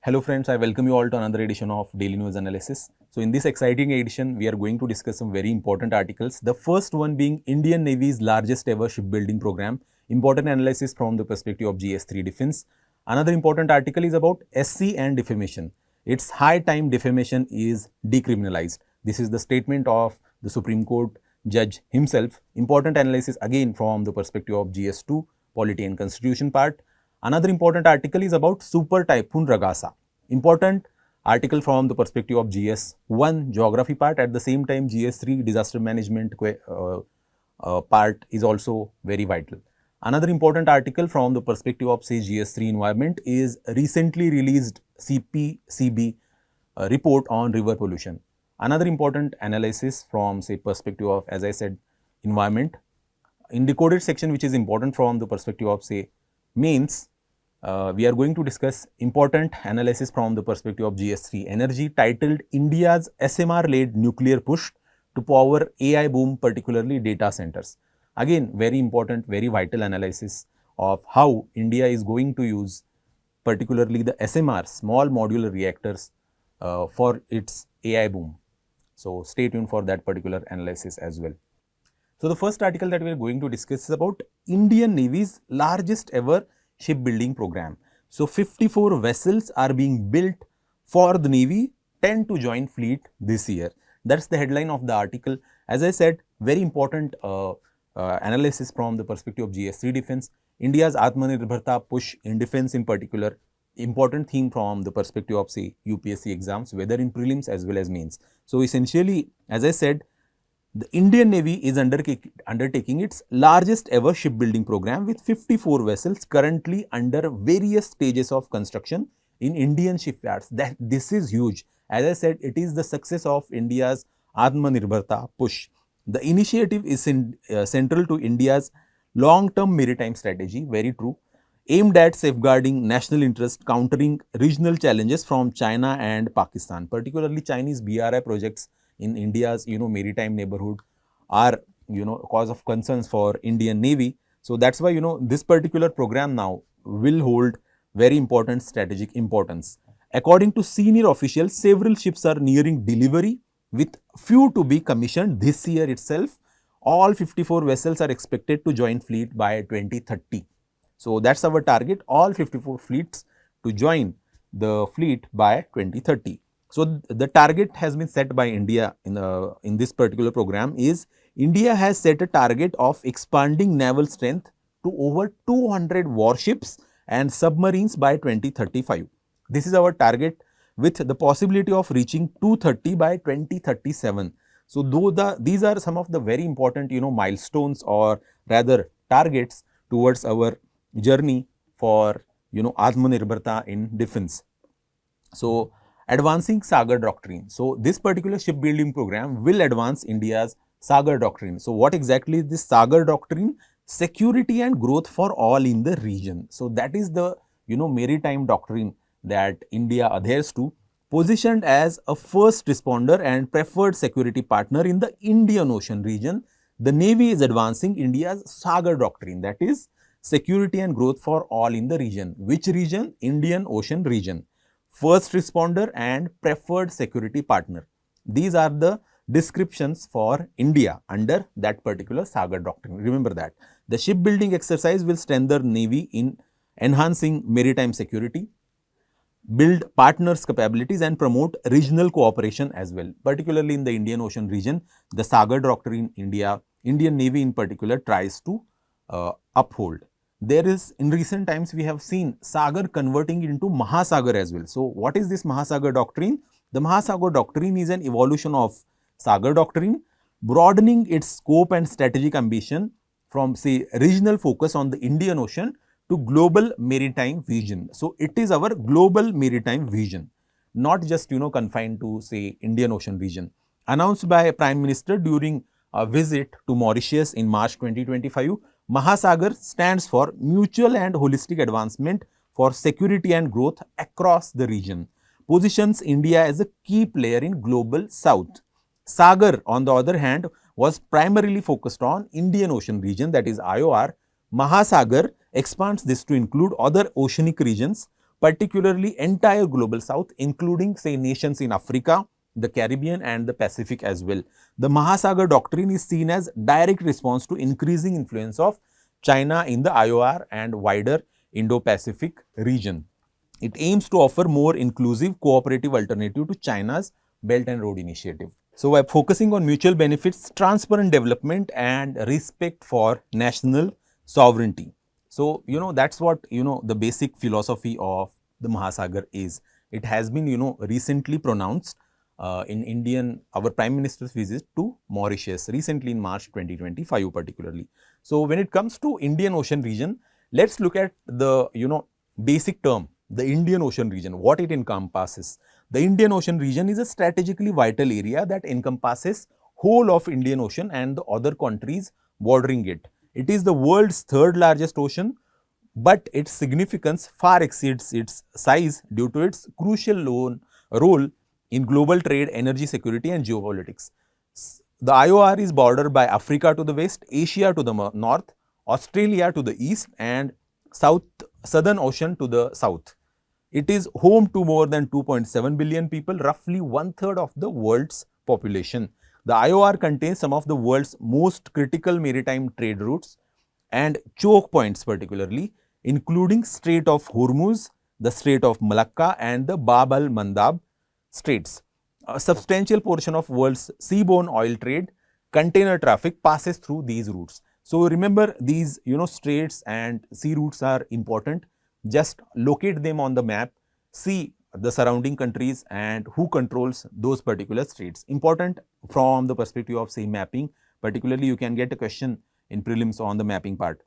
Hello friends, I welcome you all to another edition of Daily News Analysis. So in this exciting edition, we are going to discuss some very important articles. The first one being Indian Navy's largest ever shipbuilding program, important analysis from the perspective of GS3 defense. Another important article is about SC and defamation. It's high time defamation is decriminalized. This is the statement of the Supreme Court judge himself. Important analysis again from the perspective of GS2, polity and constitution part. Another important article is about Super Typhoon Ragasa. Important article from the perspective of GS1 geography part. At the same time, GS3 disaster management part is also very vital. Another important article from the perspective of say GS3 environment is recently released CPCB report on river pollution. Another important analysis from say perspective of, as I said, environment. In decoded section, which is important from the perspective of say mains, we are going to discuss important analysis from the perspective of GS3 energy titled India's SMR-led nuclear push to power AI boom, particularly data centers. Again, very important, very vital analysis of how India is going to use particularly the SMR, small modular reactors for its AI boom. So stay tuned for that particular analysis as well. So the first article that we are going to discuss is about Indian Navy's largest ever shipbuilding program. So 54 vessels are being built for the Navy, 10 to join fleet this year. That's the headline of the article. As I said, very important analysis from the perspective of GS3 defense. India's Atmanirbharta push in defense in particular, important theme from the perspective of say UPSC exams, whether in prelims as well as mains. So essentially, as I said, the Indian Navy is undertaking its largest ever shipbuilding program with 54 vessels currently under various stages of construction in Indian shipyards. This is huge. As I said, it is the success of India's Atmanirbharta push. The initiative is central to India's long-term maritime strategy, very true, aimed at safeguarding national interest, countering regional challenges from China and Pakistan, particularly Chinese BRI projects in India's maritime neighborhood are cause of concerns for Indian Navy. So that's why this particular program now will hold very important strategic importance. According to senior officials, several ships are nearing delivery with few to be commissioned this year itself. All 54 vessels are expected to join fleet by 2030. So that's our target, all 54 fleets to join the fleet by 2030. So the target has been set by India in this particular program is India has set a target of expanding naval strength to over 200 warships and submarines by 2035. This is our target with the possibility of reaching 230 by 2037. So these are some of the very important milestones or rather targets towards our journey for Atmanirbharta in defense. So advancing Sagar Doctrine. So this particular shipbuilding program will advance India's Sagar Doctrine. So what exactly is this Sagar Doctrine? Security and growth for all in the region. So that is the maritime doctrine that India adheres to, positioned as a first responder and preferred security partner in the Indian Ocean region. The Navy is advancing India's Sagar Doctrine, that is security and growth for all in the region. Which region? Indian Ocean region. First responder and preferred security partner. These are the descriptions for India under that particular Sagar Doctrine. Remember that. The shipbuilding exercise will strengthen Navy in enhancing maritime security, build partners' capabilities and promote regional cooperation as well. Particularly in the Indian Ocean region, the Sagar Doctrine Indian Navy in particular tries to uphold. There is, in recent times, we have seen Sagar converting into Mahasagar as well. So what is this Mahasagar Doctrine? The Mahasagar Doctrine is an evolution of Sagar Doctrine, broadening its scope and strategic ambition from say regional focus on the Indian Ocean to global maritime vision. So it is our global maritime vision, not just confined to say Indian Ocean region. Announced by Prime Minister during a visit to Mauritius in March 2025, Mahasagar stands for mutual and holistic advancement for security and growth across the region, positions India as a key player in global south. Sagar, on the other hand, was primarily focused on Indian Ocean region, that is IOR. Mahasagar expands this to include other oceanic regions, particularly entire global south, including say nations in Africa, the Caribbean and the Pacific as well. The Mahasagar doctrine is seen as direct response to increasing influence of China in the IOR and wider Indo-Pacific region. It aims to offer more inclusive, cooperative alternative to China's Belt and Road Initiative. So, by focusing on mutual benefits, transparent development and respect for national sovereignty. So, that's what, the basic philosophy of the Mahasagar is. It has been, recently pronounced in our Prime Minister's visit to Mauritius recently in March 2025 particularly. So, when it comes to Indian Ocean region, let's look at the, basic term, the Indian Ocean region, what it encompasses. The Indian Ocean region is a strategically vital area that encompasses whole of Indian Ocean and the other countries bordering it. It is the world's third largest ocean, but its significance far exceeds its size due to its crucial role in global trade, energy security and geopolitics. The IOR is bordered by Africa to the west, Asia to the north, Australia to the east and Southern Ocean to the south. It is home to more than 2.7 billion people, roughly one-third of the world's population. The IOR contains some of the world's most critical maritime trade routes and choke points particularly, including Strait of Hormuz, the Strait of Malacca and the Bab al-Mandab Straits. A substantial portion of world's seaborne oil trade, container traffic passes through these routes. So, remember these straits and sea routes are important. Just locate them on the map, see the surrounding countries and who controls those particular straits. Important from the perspective of say mapping, particularly you can get a question in prelims on the mapping part.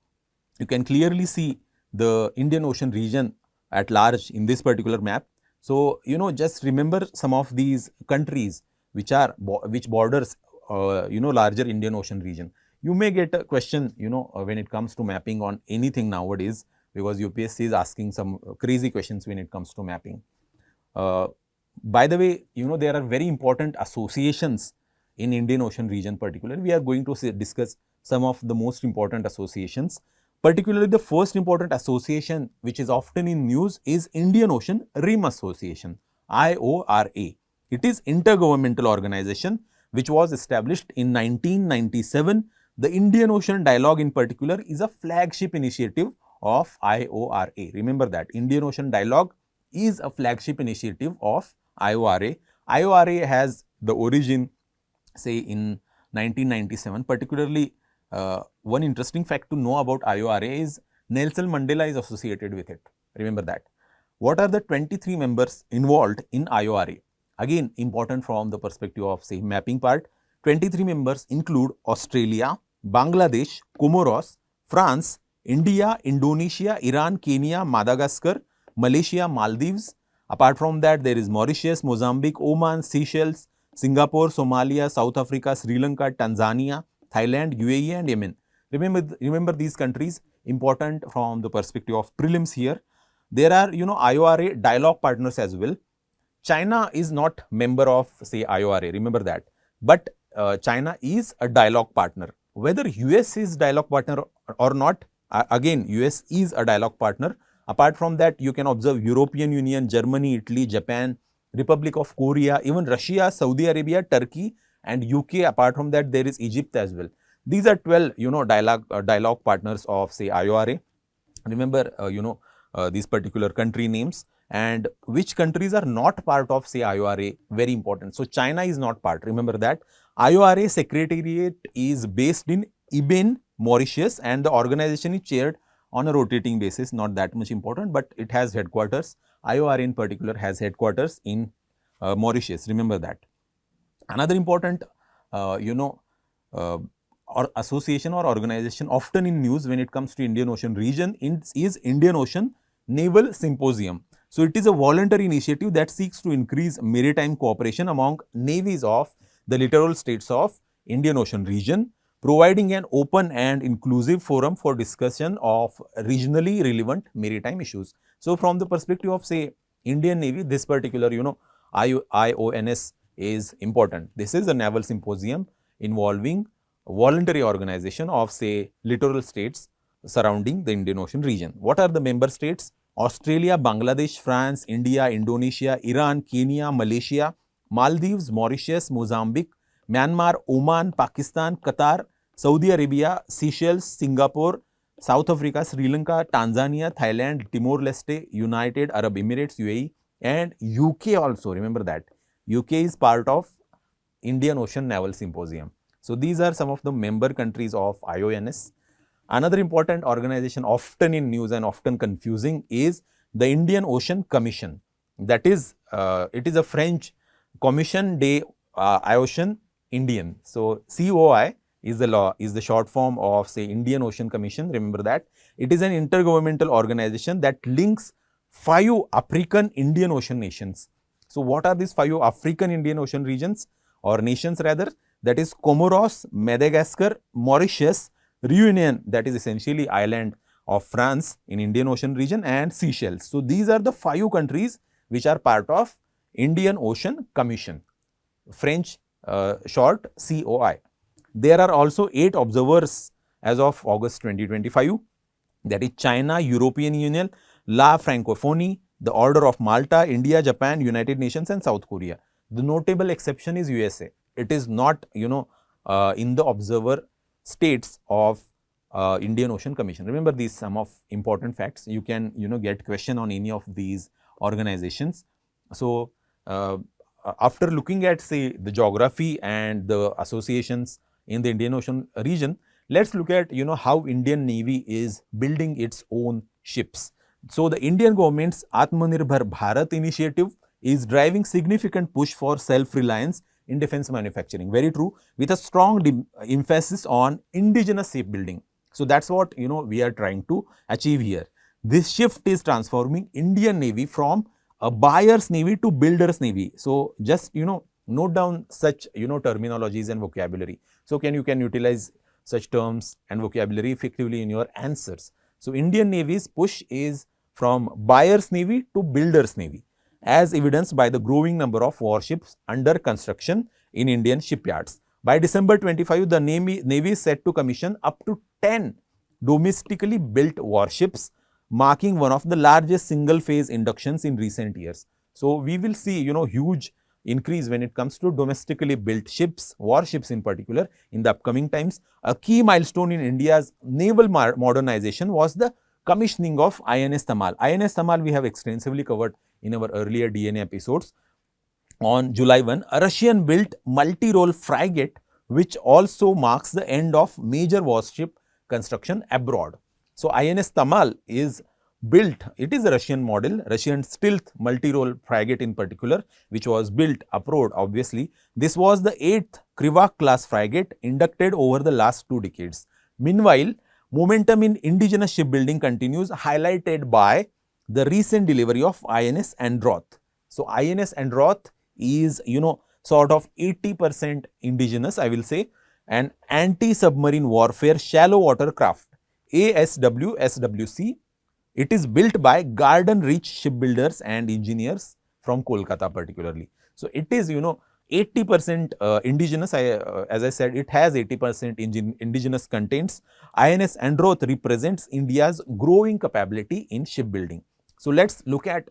You can clearly see the Indian Ocean region at large in this particular map. So, just remember some of these countries which borders larger Indian Ocean region. You may get a question when it comes to mapping on anything nowadays, because UPSC is asking some crazy questions when it comes to mapping. By the way, there are very important associations in Indian Ocean region particularly. We are going to discuss some of the most important associations. Particularly the first important association which is often in news is Indian Ocean Rim Association, IORA. It is intergovernmental organization which was established in 1997. The Indian Ocean Dialogue in particular is a flagship initiative of IORA. Remember that Indian Ocean Dialogue is a flagship initiative of IORA. IORA has the origin say in 1997. Particularly one interesting fact to know about IORA is Nelson Mandela is associated with it. Remember that. What are the 23 members involved in IORA? Again, important from the perspective of say mapping part. 23 members include Australia, Bangladesh, Comoros, France, India, Indonesia, Iran, Kenya, Madagascar, Malaysia, Maldives. Apart from that, there is Mauritius, Mozambique, Oman, Seychelles, Singapore, Somalia, South Africa, Sri Lanka, Tanzania, Thailand, UAE and Yemen. Remember these countries, important from the perspective of prelims here. There are IORA dialogue partners as well. China is not member of say IORA, remember that, but China is a dialogue partner. Whether US is dialogue partner or not, again US is a dialogue partner. Apart from that, you can observe European Union, Germany, Italy, Japan, Republic of Korea, even Russia, Saudi Arabia, Turkey and UK. Apart from that, there is Egypt as well. These are 12 dialogue partners of say IORA. Remember these particular country names and which countries are not part of say IORA, very important. So, China is not part, remember that. IORA secretariat is based in Ibn, Mauritius and the organization is chaired on a rotating basis, not that much important, but it has headquarters. IORA in particular has headquarters in Mauritius, remember that. Another important or association or organization often in news when it comes to Indian Ocean region is Indian Ocean Naval Symposium. So, it is a voluntary initiative that seeks to increase maritime cooperation among navies of the littoral states of Indian Ocean region, providing an open and inclusive forum for discussion of regionally relevant maritime issues. So, from the perspective of say Indian Navy, this particular IONS is important. This is a naval symposium involving voluntary organization of say littoral states surrounding the Indian Ocean region. What are the member states? Australia, Bangladesh, France, India, Indonesia, Iran, Kenya, Malaysia, Maldives, Mauritius, Mozambique, Myanmar, Oman, Pakistan, Qatar, Saudi Arabia, Seychelles, Singapore, South Africa, Sri Lanka, Tanzania, Thailand, Timor-Leste, United Arab Emirates, UAE, and UK also. Remember that. UK is part of Indian Ocean Naval Symposium. So, these are some of the member countries of IONS. Another important organization often in news and often confusing is the Indian Ocean Commission. That is, it is a French Commission des Oceans Indian. So, COI is the short form of say Indian Ocean Commission. Remember that. It is an intergovernmental organization that links 5 African Indian Ocean nations. So, what are these 5 African Indian Ocean regions or nations rather? That is Comoros, Madagascar, Mauritius, Reunion, that is essentially island of France in Indian Ocean region, and Seychelles. So, these are the 5 countries which are part of Indian Ocean Commission, French short COI. There are also 8 observers as of August 2025, that is China, European Union, La Francophonie, the Order of Malta, India, Japan, United Nations and South Korea. The notable exception is USA. It is not, in the observer states of Indian Ocean Commission. Remember these some of important facts. You can, get question on any of these organizations. So, after looking at say the geography and the associations in the Indian Ocean region, let's look at, how Indian Navy is building its own ships. So, the Indian government's Atmanirbhar Bharat initiative is driving significant push for self-reliance in defense manufacturing. Very true, with a strong emphasis on indigenous shipbuilding. So, that's what, we are trying to achieve here. This shift is transforming Indian Navy from a buyer's navy to builder's navy. So, just, note down such, terminologies and vocabulary. So, you can utilize such terms and vocabulary effectively in your answers. So, Indian Navy's push is from buyer's navy to builder's navy, as evidenced by the growing number of warships under construction in Indian shipyards. By December 25, the Navy is set to commission up to 10 domestically built warships, marking one of the largest single-phase inductions in recent years. So, we will see, huge increase when it comes to domestically built ships, warships in particular in the upcoming times. A key milestone in India's naval modernization was the commissioning of INS Tamal. INS Tamal we have extensively covered in our earlier DNA episodes. On July 1, a Russian-built multi-role frigate, which also marks the end of major warship construction abroad. So, INS Tamal is built, it is a Russian model, Russian stealth multi-role frigate in particular, which was built abroad obviously. This was the 8th Krivak class frigate inducted over the last 2 decades. Meanwhile, momentum in indigenous shipbuilding continues, highlighted by the recent delivery of INS Androth. So, INS Androth is, sort of 80% indigenous, I will say, an anti-submarine warfare shallow water craft, ASW-SWC. It is built by Garden Reach shipbuilders and engineers from Kolkata particularly. So, it is, 80% indigenous, as I said, it has 80% indigenous contents. INS Androth represents India's growing capability in shipbuilding. So, let's look at,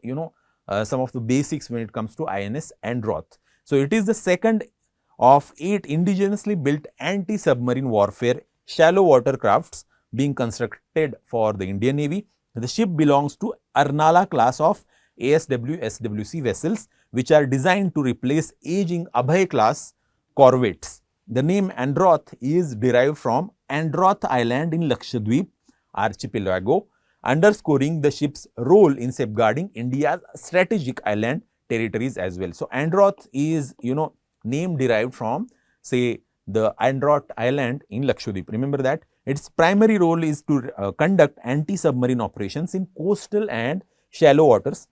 some of the basics when it comes to INS Androth. So, it is the second of 8 indigenously built anti-submarine warfare shallow water crafts being constructed for the Indian Navy. The ship belongs to Arnala class of ASW-SWC vessels, which are designed to replace aging Abhay class corvettes. The name Androth is derived from Androth Island in Lakshadweep archipelago, underscoring the ship's role in safeguarding India's strategic island territories as well. So, Androth is, name derived from say the Androth Island in Lakshadweep. Remember that. Its primary role is to conduct anti-submarine operations in coastal and shallow waters,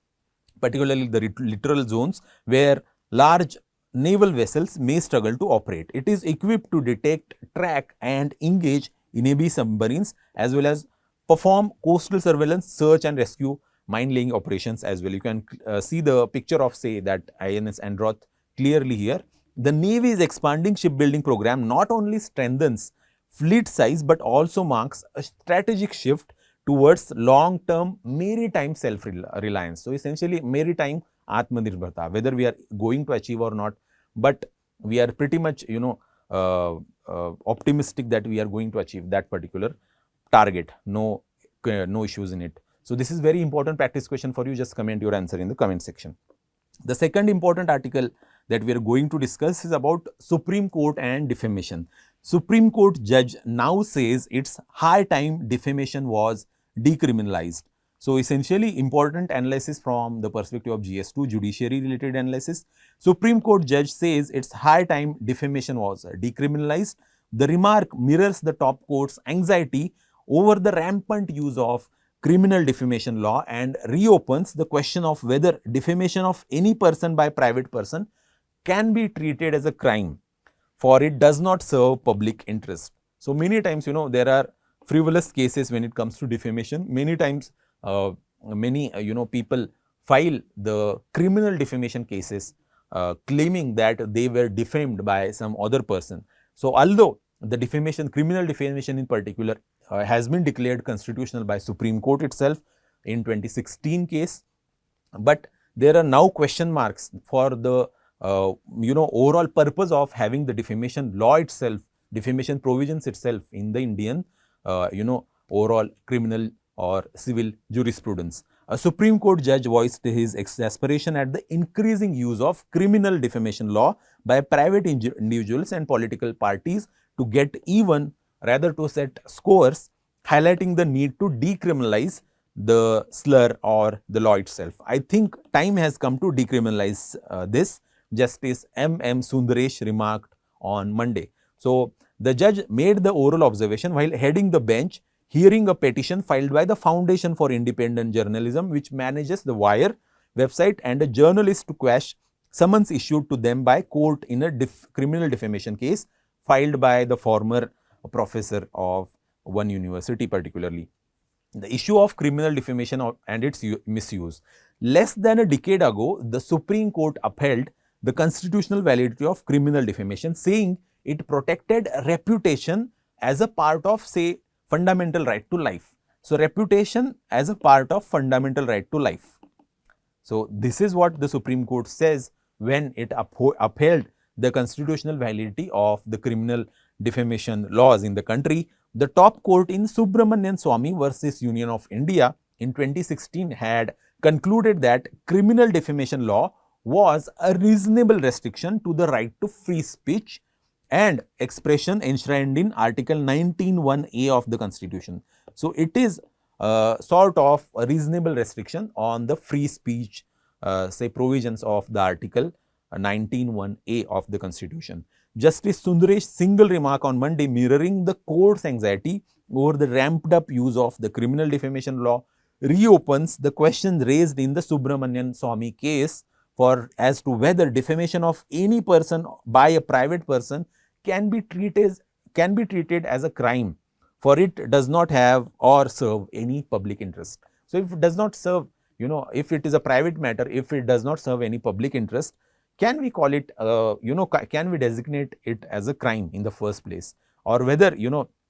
particularly the littoral zones where large naval vessels may struggle to operate. It is equipped to detect, track and engage enemy submarines as well as perform coastal surveillance, search and rescue, mine laying operations as well. You can see the picture of say that INS Androth clearly here. The Navy's expanding shipbuilding program not only strengthens fleet size but also marks a strategic shift towards long-term maritime self-reliance. So essentially maritime Atmanirbharta, whether we are going to achieve or not, but we are pretty much, optimistic that we are going to achieve that particular target. No issues in it. So this is very important practice question for you. Just comment your answer in the comment section. The second important article that we are going to discuss is about Supreme Court and defamation. Supreme Court judge now says it's high time defamation was decriminalized. So essentially important analysis from the perspective of GS2, judiciary related analysis. Supreme Court judge says it's high time defamation was decriminalized. The remark mirrors the top court's anxiety over the rampant use of criminal defamation law and reopens the question of whether defamation of any person by private person can be treated as a crime, for it does not serve public interest. So many times, there are frivolous cases when it comes to defamation. Many times, people file the criminal defamation cases claiming that they were defamed by some other person. So although the defamation, criminal defamation in particular, has been declared constitutional by Supreme Court itself in 2016 case, but there are now question marks for the overall purpose of having the defamation law itself, defamation provisions itself in the Indian overall criminal or civil jurisprudence. A Supreme Court judge voiced his exasperation at the increasing use of criminal defamation law by private individuals and political parties to get even, rather to set scores, highlighting the need to decriminalize the slur or the law itself. I think time has come to decriminalize this, Justice M.M. Sundaresh remarked on Monday. So the judge made the oral observation while heading the bench, hearing a petition filed by the Foundation for Independent Journalism, which manages the Wire website, and a journalist to quash summons issued to them by court in a criminal defamation case filed by the former professor of one university particularly. The issue of criminal defamation and its misuse. Less than a decade ago, the Supreme Court upheld the constitutional validity of criminal defamation, saying it protected reputation as a part of, say, fundamental right to life. So, reputation as a part of fundamental right to life. So, this is what the Supreme Court says when it upheld the constitutional validity of the criminal defamation laws in the country. The top court in Subramanian Swamy versus Union of India in 2016 had concluded that criminal defamation law was a reasonable restriction to the right to free speech and expression enshrined in Article 19(1)(a) of the Constitution. So, it is sort of a reasonable restriction on the free speech, say, provisions of the Article 19(1)(a) of the Constitution. Justice Sundaresh's single remark on Monday, mirroring the court's anxiety over the ramped up use of the criminal defamation law, reopens the question raised in the Subramanian Swamy case as to whether defamation of any person by a private person can be treated as a crime, for it does not have or serve any public interest. So, if it does not serve, if it is a private matter, if it does not serve any public interest, can we call it, can we designate it as a crime in the first place, or whether,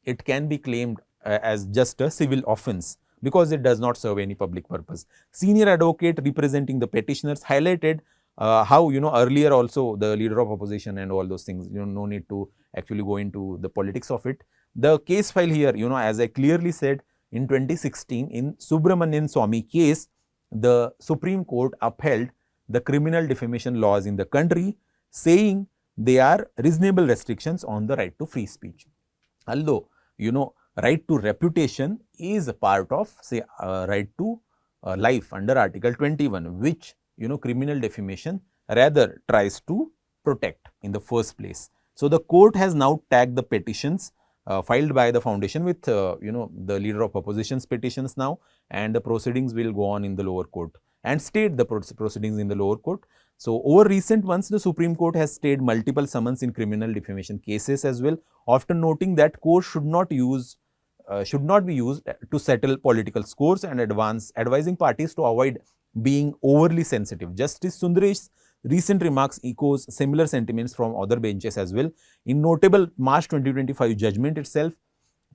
it can be claimed as just a civil offense because it does not serve any public purpose. Senior advocate representing the petitioners highlighted how, earlier also the leader of opposition and all those things, no need to actually go into the politics of it. The case file here, as I clearly said, in 2016 in Subramanian Swamy case, the Supreme Court upheld the criminal defamation laws in the country, saying they are reasonable restrictions on the right to free speech. Although, right to reputation is a part of, say, right to life under Article 21, which, criminal defamation rather tries to protect in the first place. So, the court has now tagged the petitions filed by the foundation with, the leader of opposition's petitions now, and the proceedings will go on in the lower court and stayed the proceedings in the lower court. So, over recent months, the Supreme Court has stayed multiple summons in criminal defamation cases as well, often noting that courts should not be used to settle political scores and advising parties to avoid being overly sensitive. Justice Sundaresh's recent remarks echoes similar sentiments from other benches as well. In notable March 2025 judgment itself,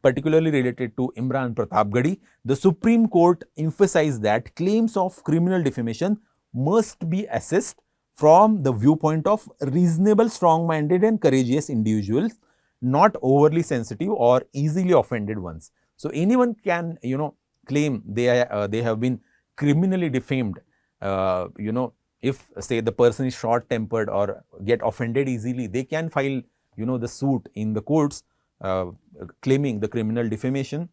particularly related to Imran Pratapgadi, the Supreme Court emphasized that claims of criminal defamation must be assessed from the viewpoint of reasonable, strong-minded and courageous individuals, not overly sensitive or easily offended ones. So, anyone can, claim they have been criminally defamed, if say the person is short tempered or get offended easily, they can file, the suit in the courts claiming the criminal defamation.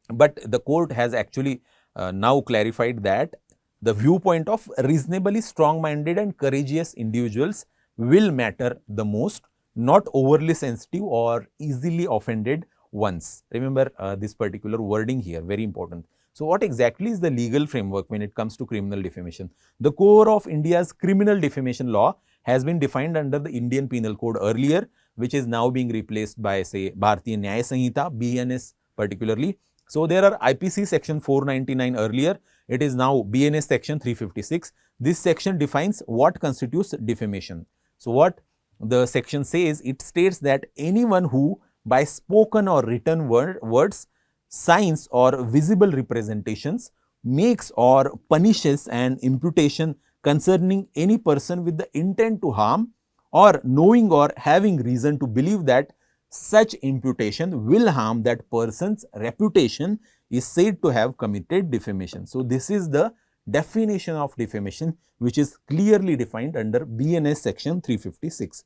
But the court has actually now clarified that the viewpoint of reasonably strong-minded and courageous individuals will matter the most, not overly sensitive or easily offended ones. Remember this particular wording here, very important. So, what exactly is the legal framework when it comes to criminal defamation? The core of India's criminal defamation law has been defined under the Indian Penal Code earlier, which is now being replaced by, say, Bharatiya Nyaya Sanhita, BNS particularly. So, there are IPC section 499 earlier, it is now BNS section 356. This section defines what constitutes defamation. So, what the section says, it states that anyone who by spoken or written words, signs or visible representations makes or punishes an imputation concerning any person with the intent to harm, or knowing or having reason to believe that such imputation will harm that person's reputation, is said to have committed defamation. So, this is the definition of defamation, which is clearly defined under BNS section 356.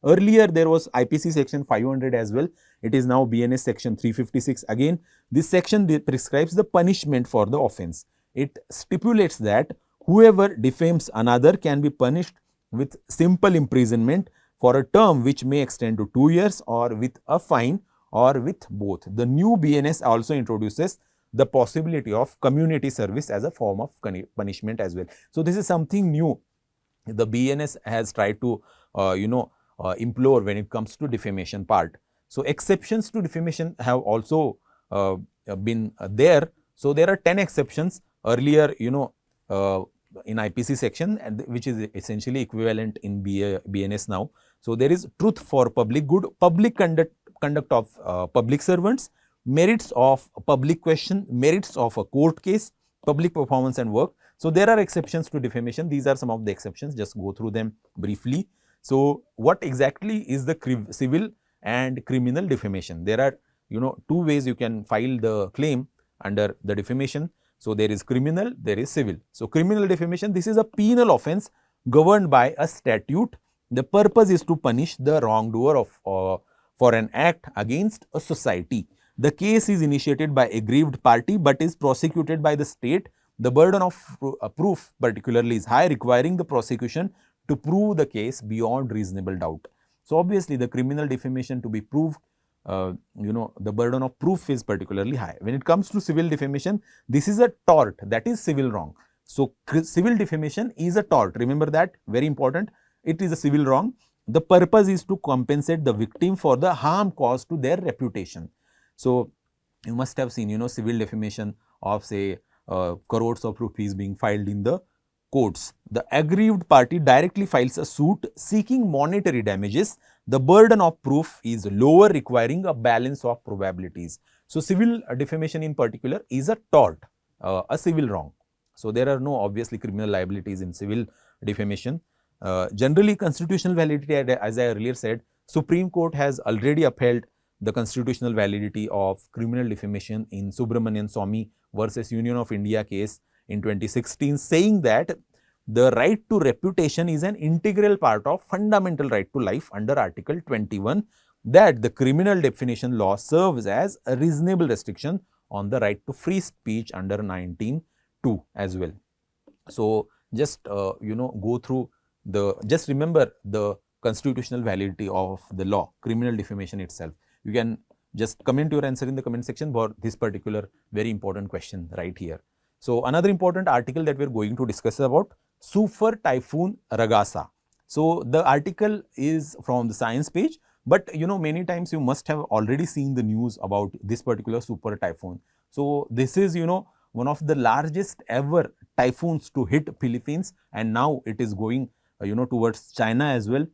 Earlier there was IPC section 500 as well, it is now BNS section 356. Again, this section prescribes the punishment for the offence. It stipulates that whoever defames another can be punished with simple imprisonment for a term which may extend to 2 years, or with a fine, or with both. The new BNS also introduces the possibility of community service as a form of punishment as well. So, this is something new the BNS has tried to implore when it comes to defamation part. So, exceptions to defamation have also been there. So, there are 10 exceptions earlier, in IPC section, and which is essentially equivalent in BNS now. So, there is truth for public good, public conduct of public servants, merits of public question, merits of a court case, public performance and work. So, there are exceptions to defamation. These are some of the exceptions, just go through them briefly. So, what exactly is the civil and criminal defamation? There are, 2 ways you can file the claim under the defamation. So, there is criminal, there is civil. So, criminal defamation, this is a penal offence governed by a statute. The purpose is to punish the wrongdoer for an act against a society. The case is initiated by a aggrieved party but is prosecuted by the state. The burden of proof particularly is high, requiring the prosecution to prove the case beyond reasonable doubt. So, obviously, the criminal defamation to be proved, the burden of proof is particularly high. When it comes to civil defamation, this is a tort, that is civil wrong. So, civil defamation is a tort, remember that, very important, it is a civil wrong. The purpose is to compensate the victim for the harm caused to their reputation. So, you must have seen, civil defamation of, say, crores of rupees being filed in the courts. The aggrieved party directly files a suit seeking monetary damages. The burden of proof is lower, requiring a balance of probabilities. So, civil defamation in particular is a tort, a civil wrong. So, there are no obviously criminal liabilities in civil defamation. Generally, constitutional validity, as I earlier said, Supreme Court has already upheld the constitutional validity of criminal defamation in Subramanian Swamy versus Union of India case in 2016, saying that the right to reputation is an integral part of fundamental right to life under Article 21, that the criminal defamation law serves as a reasonable restriction on the right to free speech under 19(2) as well. So, just go through just remember the constitutional validity of the law, criminal defamation itself. You can just comment your answer in the comment section for this particular very important question right here. So, another important article that we are going to discuss about Super Typhoon Ragasa. So, the article is from the science page, but many times you must have already seen the news about this particular super typhoon. So, this is one of the largest ever typhoons to hit Philippines, and now it is going towards China as well.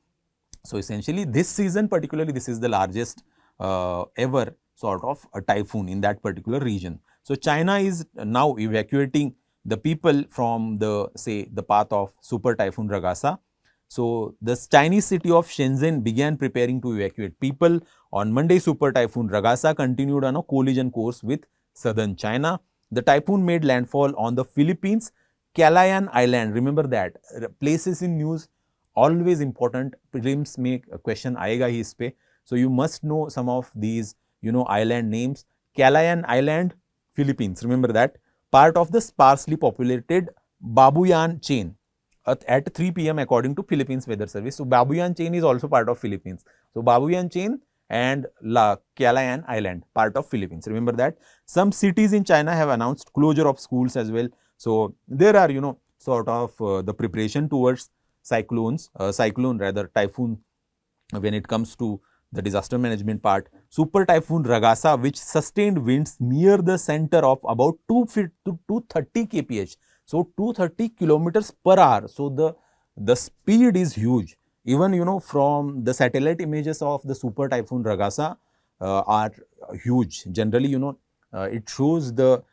So, essentially this season particularly, this is the largest ever sort of a typhoon in that particular region. So China is now evacuating the people from the, say, the path of super typhoon Ragasa. So the Chinese city of Shenzhen began preparing to evacuate people. On Monday, super typhoon Ragasa continued on a collision course with southern China. The typhoon made landfall on the Philippines, Calayan Island. Remember that places in news always important. Prelims में question आएगा ही इस पे. So you must know some of these, island names. Calayan Island, Philippines. Remember that. Part of the sparsely populated Babuyan chain at 3 p.m. according to Philippines Weather Service. So Babuyan chain is also part of Philippines. So Babuyan chain and Calayan Island, part of Philippines. Remember that. Some cities in China have announced closure of schools as well. So there are, sort of the preparation towards typhoon when it comes to the disaster management part. Super typhoon Ragasa, which sustained winds near the center of about 230 kph. So 230 kilometers per hour. So the speed is huge. Even from the satellite images of the super typhoon Ragasa are huge. Generally, it shows the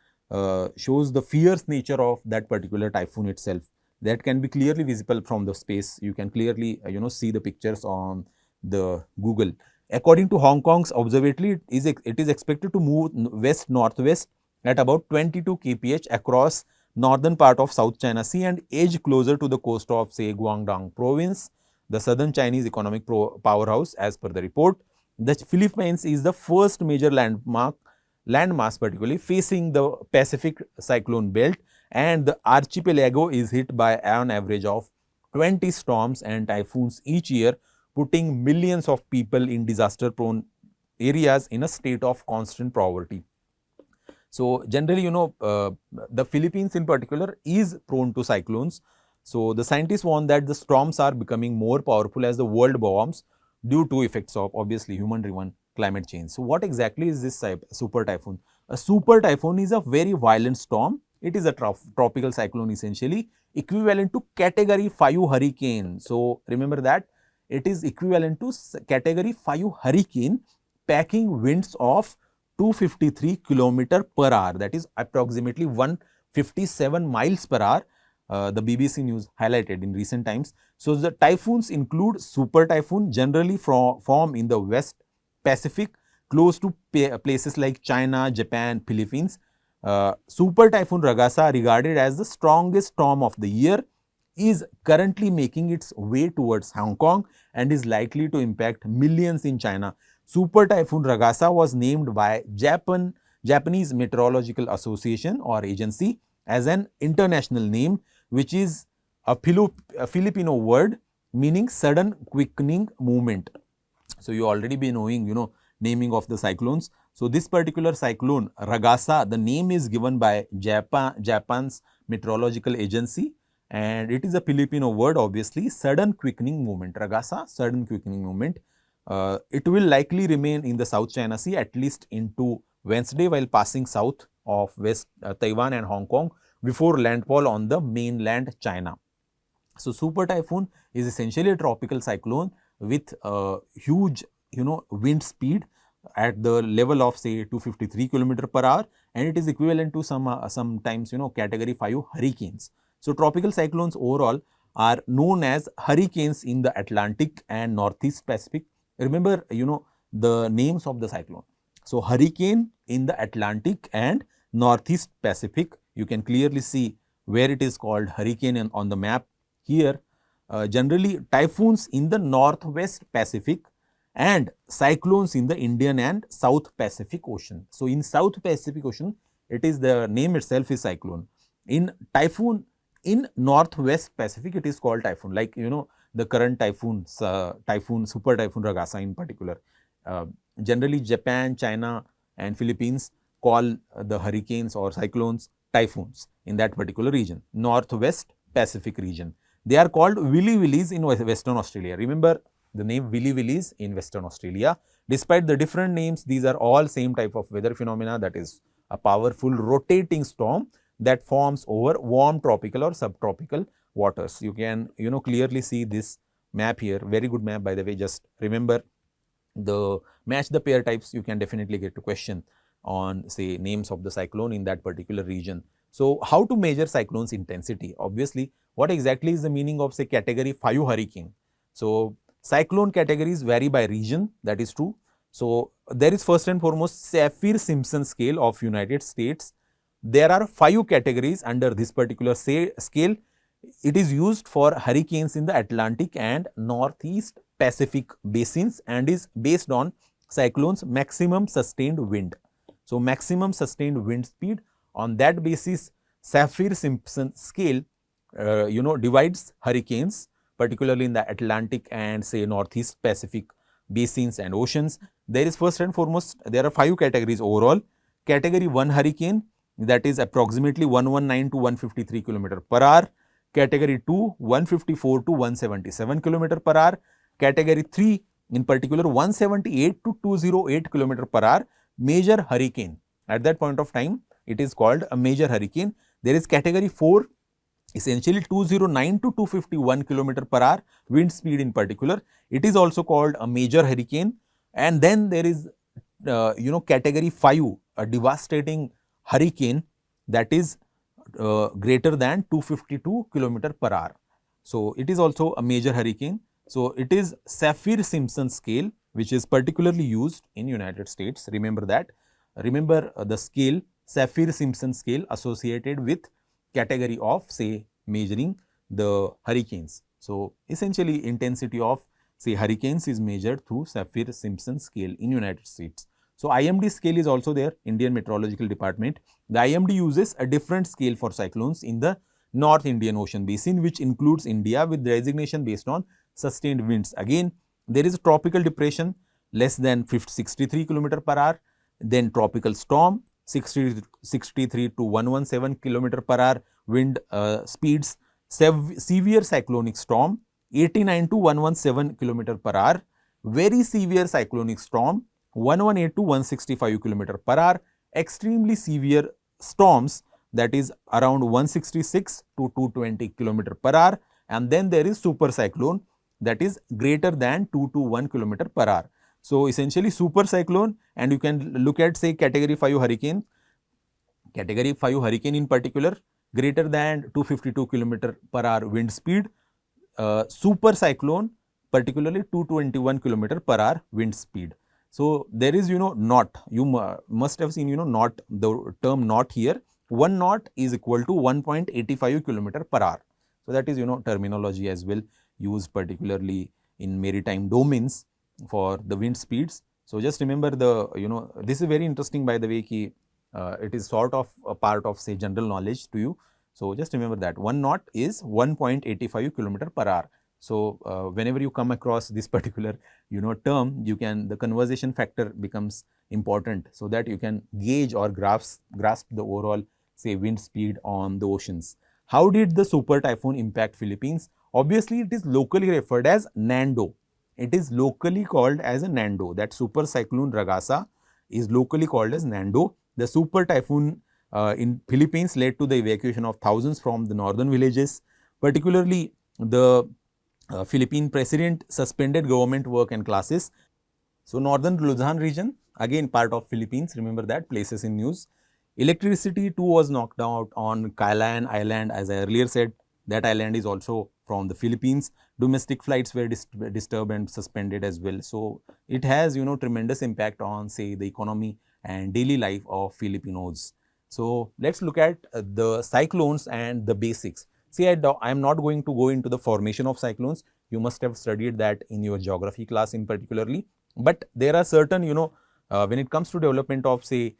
fierce nature of that particular typhoon itself. That can be clearly visible from the space. You can clearly see the pictures on the Google. According to Hong Kong's observatory, it is expected to move west-northwest at about 22 kph across northern part of South China Sea and edge closer to the coast of, say, Guangdong province, the southern Chinese economic powerhouse. As per the report, the Philippines is the first major landmass particularly facing the Pacific cyclone belt, and the archipelago is hit by an average of 20 storms and typhoons each year, putting millions of people in disaster-prone areas in a state of constant poverty. So generally, the Philippines in particular is prone to cyclones. So the scientists warn that the storms are becoming more powerful as the world warms due to effects of obviously human-driven climate change. So what exactly is this super typhoon? A super typhoon is a very violent storm. It is a tropical cyclone essentially, equivalent to category 5 hurricane. So remember that it is equivalent to category 5 hurricane, packing winds of 253 km per hour, that is approximately 157 miles per hour. The BBC News highlighted in recent times. So the typhoons include super typhoon, generally form in the West Pacific, close to places like China, Japan, Philippines. Super typhoon Ragasa, regarded as the strongest storm of the year, is currently making its way towards Hong Kong and is likely to impact millions in China. Super typhoon Ragasa was named by Japanese Meteorological Association or agency as an international name, which is a Filipino word meaning sudden quickening movement. So you already be knowing, naming of the cyclones. So this particular cyclone Ragasa, the name is given by Japan's meteorological agency, and it is a Filipino word, obviously, sudden quickening movement. Ragasa, sudden quickening movement. It will likely remain in the South China Sea at least into Wednesday while passing south of West Taiwan and Hong Kong before landfall on the mainland China. So super typhoon is essentially a tropical cyclone with huge, wind speed at the level of, say, 253 km per hour, and it is equivalent to sometimes, category 5 hurricanes. So tropical cyclones overall are known as hurricanes in the Atlantic and Northeast Pacific. Remember, the names of the cyclone. So hurricane in the Atlantic and Northeast Pacific. You can clearly see where it is called hurricane on the map here. Generally typhoons in the Northwest Pacific and cyclones in the Indian and South Pacific Ocean. So in South Pacific Ocean, it is the name itself is cyclone. In typhoon in Northwest Pacific, it is called typhoon, like the current typhoon, super typhoon Ragasa in particular. Generally Japan, China and Philippines call the hurricanes or cyclones typhoons in that particular region, Northwest Pacific region. They are called Willy Willies in Western Australia. Remember the name Willy Willies in Western Australia. Despite the different names, these are all same type of weather phenomena, that is a powerful rotating storm that forms over warm tropical or subtropical waters. You can clearly see this map here, very good map by the way. Just remember the match the pair types, you can definitely get a question on say names of the cyclone in that particular region. So, how to measure cyclone's intensity? Obviously, what exactly is the meaning of say category 5 hurricane? So, cyclone categories vary by region, that is true. So, there is first and foremost Saffir-Simpson scale of United States. There are 5 categories under this particular scale. It is used for hurricanes in the Atlantic and Northeast Pacific basins and is based on cyclone's maximum sustained wind. So, maximum sustained wind speed, on that basis Saffir-Simpson scale divides hurricanes particularly in the Atlantic and say Northeast Pacific basins and oceans. There is first and foremost, there are 5 categories overall. Category 1 hurricane, that is approximately 119 to 153 km per hour. Category 2, 154 to 177 km per hour. Category 3, in particular 178 to 208 km per hour, major hurricane. At that point of time, it is called a major hurricane. There is category 4, essentially 209 to 251 km per hour, wind speed in particular. It is also called a major hurricane. And then there is, category 5, a devastating hurricane, that is greater than 252 km per hour. So, it is also a major hurricane. So, it is Saffir-Simpson scale which is particularly used in United States. Remember that. Remember the scale, Saffir-Simpson scale associated with category of say measuring the hurricanes. So, essentially intensity of say hurricanes is measured through Saffir-Simpson scale in United States. So, IMD scale is also there, Indian Meteorological Department. The IMD uses a different scale for cyclones in the North Indian Ocean basin, which includes India, with designation based on sustained winds. Again, there is a tropical depression less than 63 km per hour, then tropical storm 63 to 117 km per hour wind speeds, severe cyclonic storm 89 to 117 km per hour, very severe cyclonic storm 118 to 165 km per hour, extremely severe storms, that is around 166 to 220 km per hour, and then there is super cyclone, that is greater than 2 to 1 km per hour. So, essentially super cyclone, and you can look at say category 5 hurricane. Category 5 hurricane in particular, greater than 252 km per hour wind speed, super cyclone particularly 221 km per hour wind speed. So, there is knot, you must have seen knot, the term knot here. 1 knot is equal to 1.85 km per hour. So, that is terminology as well used particularly in maritime domains for the wind speeds. So, just remember the this is very interesting by the way ki it is sort of a part of say general knowledge to you. So, just remember that 1 knot is 1.85 km per hour. So, whenever you come across this particular term, you can, the conversation factor becomes important, so that you can gauge or grasp the overall say wind speed on the oceans. How did the super typhoon impact Philippines? Obviously, it is locally referred as Nando. It is locally called as a Nando. That super cyclone Ragasa is locally called as Nando. The super typhoon in Philippines led to the evacuation of thousands from the northern villages. Particularly, the Philippine president suspended government work and classes. So, northern Luzon region, again part of Philippines, remember that, places in news. Electricity too was knocked out on Calayan Island, as I earlier said. That island is also from the Philippines. Domestic flights were disturbed and suspended as well. So, it has tremendous impact on say the economy and daily life of Filipinos. So, let us look at the cyclones and the basics. See, I am not going to go into the formation of cyclones. You must have studied that in your geography class in particularly. But there are certain, when it comes to development of say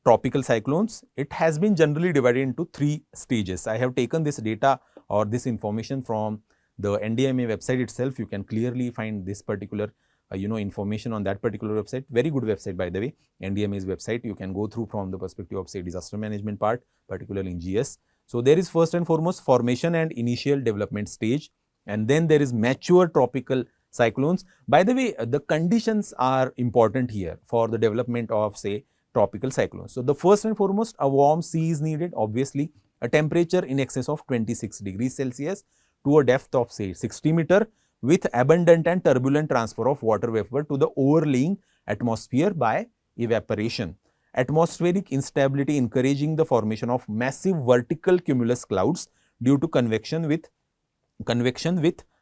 tropical cyclones, it has been generally divided into 3 stages. I have taken this data or this information from the NDMA website itself. You can clearly find this particular information on that particular website. Very good website by the way, NDMA's website. You can go through from the perspective of say disaster management part, particularly in GS. So, there is first and foremost formation and initial development stage, and then there is mature tropical cyclones. By the way, the conditions are important here for the development of say tropical cyclones. So, the first and foremost, a warm sea is needed, obviously a temperature in excess of 26 degrees Celsius to a depth of say 60 meter, with abundant and turbulent transfer of water vapor to the overlying atmosphere by evaporation. Atmospheric instability encouraging the formation of massive vertical cumulus clouds due to convection with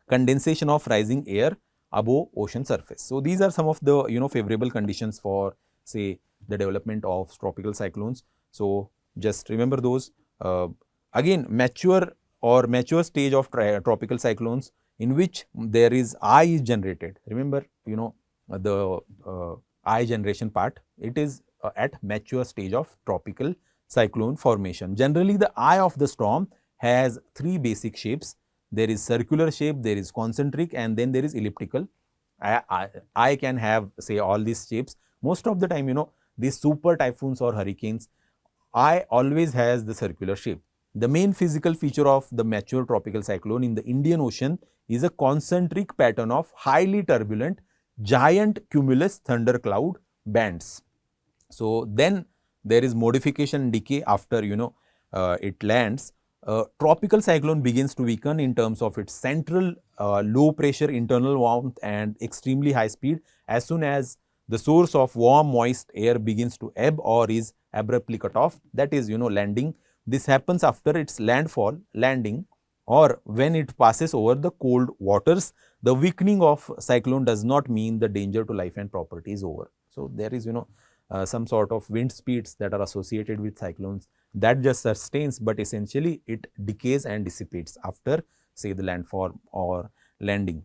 condensation of rising air above ocean surface. So, these are some of the favorable conditions for say the development of tropical cyclones. So, just remember those. Again, mature stage of tropical cyclones in which there is I is generated. Remember, the I generation part, it is at mature stage of tropical cyclone formation. Generally, the eye of the storm has three basic shapes. There is circular shape, there is concentric, and then there is elliptical. I can have say all these shapes. Most of the time, these super typhoons or hurricanes, I always has the circular shape. The main physical feature of the mature tropical cyclone in the Indian Ocean is a concentric pattern of highly turbulent giant cumulus thundercloud bands. So, then there is modification and decay after it lands. Tropical cyclone begins to weaken in terms of its central low pressure internal warmth and extremely high speed as soon as the source of warm moist air begins to ebb or is abruptly cut off, that is landing. This happens after its landing, or when it passes over the cold waters. The weakening of cyclone does not mean the danger to life and property is over. So, there is some sort of wind speeds that are associated with cyclones that just sustains, but essentially it decays and dissipates after say the landfall or landing.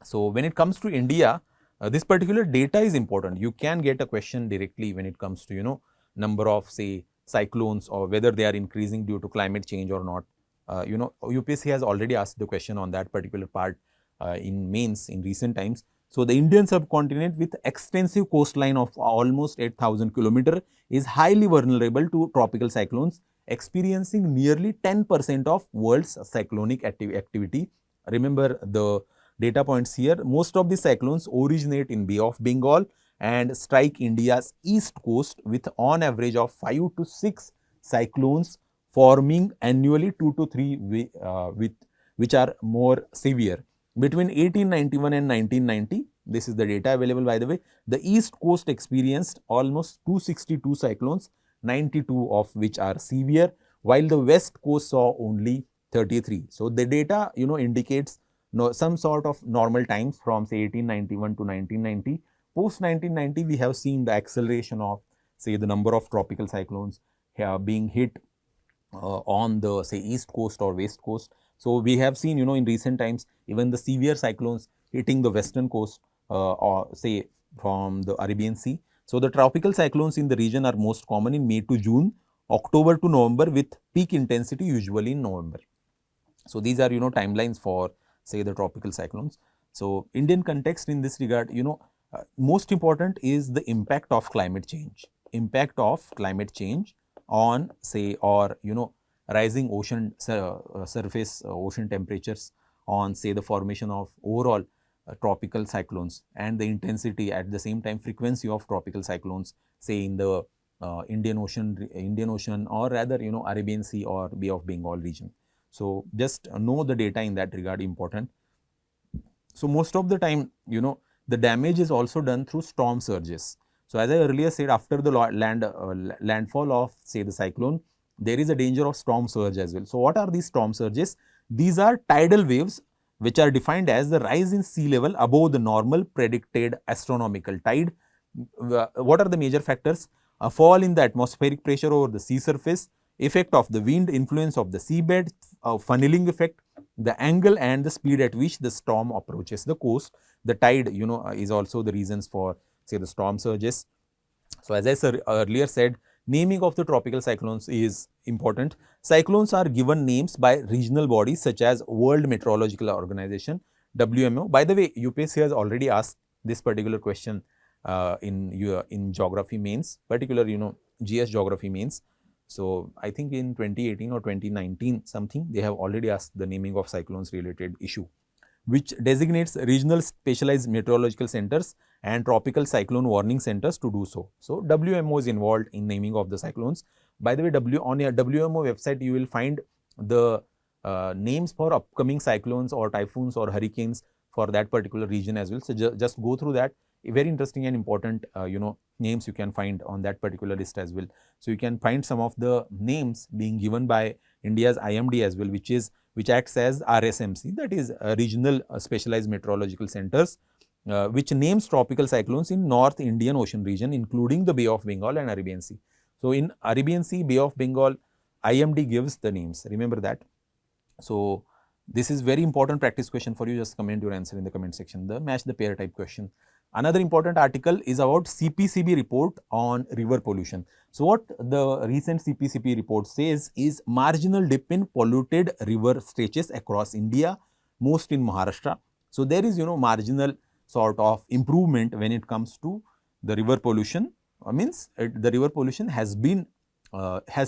So, when it comes to India, this particular data is important. You can get a question directly when it comes to number of say cyclones or whether they are increasing due to climate change or not. UPSC has already asked the question on that particular part in mains in recent times. So, the Indian subcontinent with extensive coastline of almost 8,000 km is highly vulnerable to tropical cyclones, experiencing nearly 10% of world's cyclonic activity. Remember the data points here. Most of the cyclones originate in Bay of Bengal and strike India's east coast with on average of 5 to 6 cyclones forming annually 2 to 3 which are more severe. Between 1891 and 1990, this is the data available by the way, the east coast experienced almost 262 cyclones, 92 of which are severe, while the west coast saw only 33. So, the data indicates some sort of normal times from say 1891 to 1990. Post 1990, we have seen the acceleration of say the number of tropical cyclones being hit on the say east coast or west coast. So, we have seen in recent times even the severe cyclones hitting the western coast or say from the Arabian Sea. So, the tropical cyclones in the region are most common in May to June, October to November with peak intensity usually in November. So, these are timelines for say the tropical cyclones. So, Indian context in this regard most important is the impact of climate change. Impact of climate change on say or rising ocean surface ocean temperatures on say the formation of overall tropical cyclones and the intensity at the same time frequency of tropical cyclones say in the Indian Ocean or rather Arabian Sea or Bay of Bengal region. So, just know the data in that regard important. So, most of the time the damage is also done through storm surges. So, as I earlier said, after the landfall of say the cyclone, there is a danger of storm surge as well. So, what are these storm surges? These are tidal waves which are defined as the rise in sea level above the normal predicted astronomical tide. What are the major factors? A fall in the atmospheric pressure over the sea surface, effect of the wind, influence of the seabed, funneling effect, the angle and the speed at which the storm approaches the coast. The tide is also the reasons for say the storm surges. So, as I earlier said, naming of the tropical cyclones is important. Cyclones are given names by regional bodies such as World Meteorological Organization, WMO. By the way, UPSC has already asked this particular question in geography mains, particular GS geography mains. So, I think in 2018 or 2019 something they have already asked the naming of cyclones related issue, which designates regional specialized meteorological centers and tropical cyclone warning centers to do so. So, WMO is involved in naming of the cyclones. By the way, on your WMO website, you will find the names for upcoming cyclones or typhoons or hurricanes for that particular region as well. So just go through that. Very interesting and important, names you can find on that particular list as well. So you can find some of the names being given by India's IMD as well, which acts as RSMC, that is Regional Specialized Meteorological Centers, which names tropical cyclones in North Indian Ocean region, including the Bay of Bengal and Arabian Sea. So in Arabian Sea, Bay of Bengal, IMD gives the names. Remember that. So this is very important practice question for you. Just comment your answer in the comment section. The match the pair type question. Another important article is about CPCB report on river pollution. So what the recent CPCB report says is marginal dip in polluted river stretches across India, most in Maharashtra. So there is, marginal sort of improvement when it comes to the river pollution. The river pollution has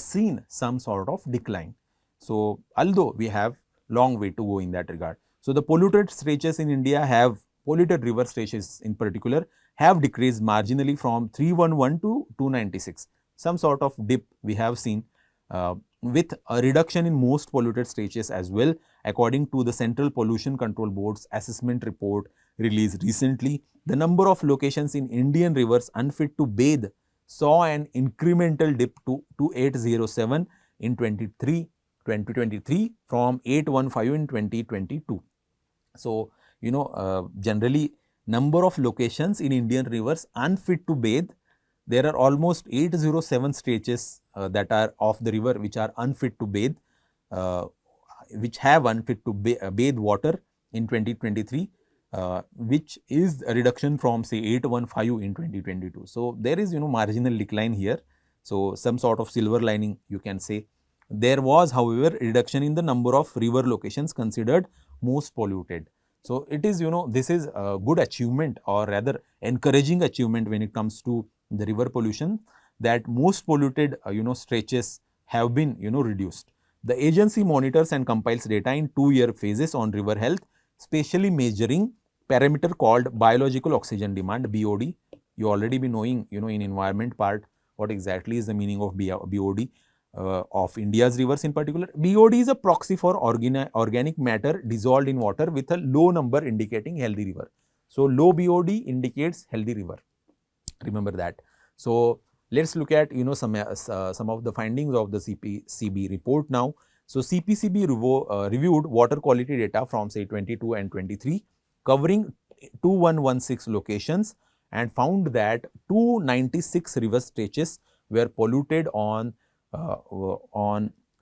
seen some sort of decline. So although we have long way to go in that regard. So the polluted stretches in India polluted river stretches in particular have decreased marginally from 311 to 296. Some sort of dip we have seen with a reduction in most polluted stretches as well, according to the Central Pollution Control Board's assessment report released recently. The number of locations in Indian rivers unfit to bathe saw an incremental dip to 2807 in 2023 from 815 in 2022. So, generally number of locations in Indian rivers unfit to bathe, there are almost 807 stretches that are of the river which are unfit to bathe, which have unfit to bathe water in 2023, which is a reduction from say 815 in 2022. So there is marginal decline here. So some sort of silver lining you can say. There was, however, reduction in the number of river locations considered most polluted. So it is, this is a good achievement, or rather encouraging achievement when it comes to the river pollution, that most polluted, stretches have been, reduced. The agency monitors and compiles data in 2-year phases on river health, specially measuring parameter called biological oxygen demand, BOD. You already be knowing, in environment part, what exactly is the meaning of BOD. Of India's rivers in particular. BOD is a proxy for organic matter dissolved in water with a low number indicating healthy river. So low BOD indicates healthy river. Remember that. So let's look at some of the findings of the CPCB report now. So CPCB reviewed water quality data from say 22 and 23, covering 2116 locations, and found that 296 river stretches were polluted on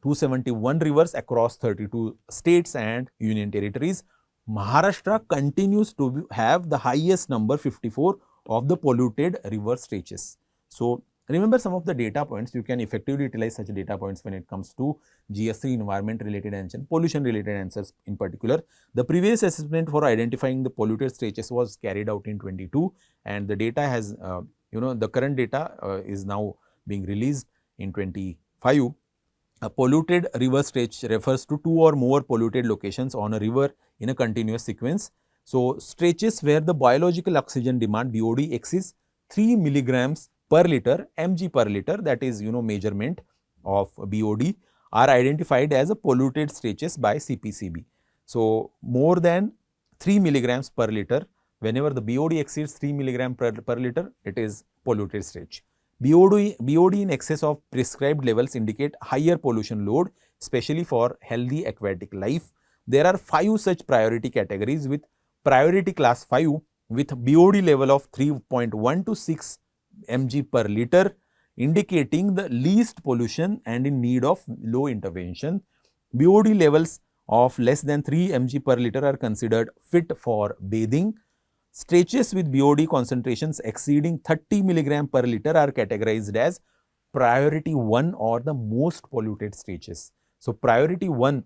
271 rivers across 32 states and union territories. Maharashtra continues to have the highest number, 54, of the polluted river stretches. So remember some of the data points. You can effectively utilize such data points when it comes to GS3 environment related answers, pollution related answers in particular. The previous assessment for identifying the polluted stretches was carried out in 22, and the data has, the current data is now being released in 25. A polluted river stretch refers to 2 or more polluted locations on a river in a continuous sequence. So stretches where the biological oxygen demand BOD exceeds 3 milligrams per liter, mg per liter, that is measurement of BOD, are identified as a polluted stretches by CPCB. So more than 3 milligrams per liter, whenever the BOD exceeds 3 milligram per liter, it is polluted stretch. BOD in excess of prescribed levels indicate higher pollution load, especially for healthy aquatic life. There are 5 such priority categories with priority class 5 with BOD level of 3.1 to 6 mg per liter, indicating the least pollution and in need of low intervention. BOD levels of less than 3 mg per liter are considered fit for bathing. Stretches with BOD concentrations exceeding 30 milligram per liter are categorized as priority 1 or the most polluted stretches. So priority 1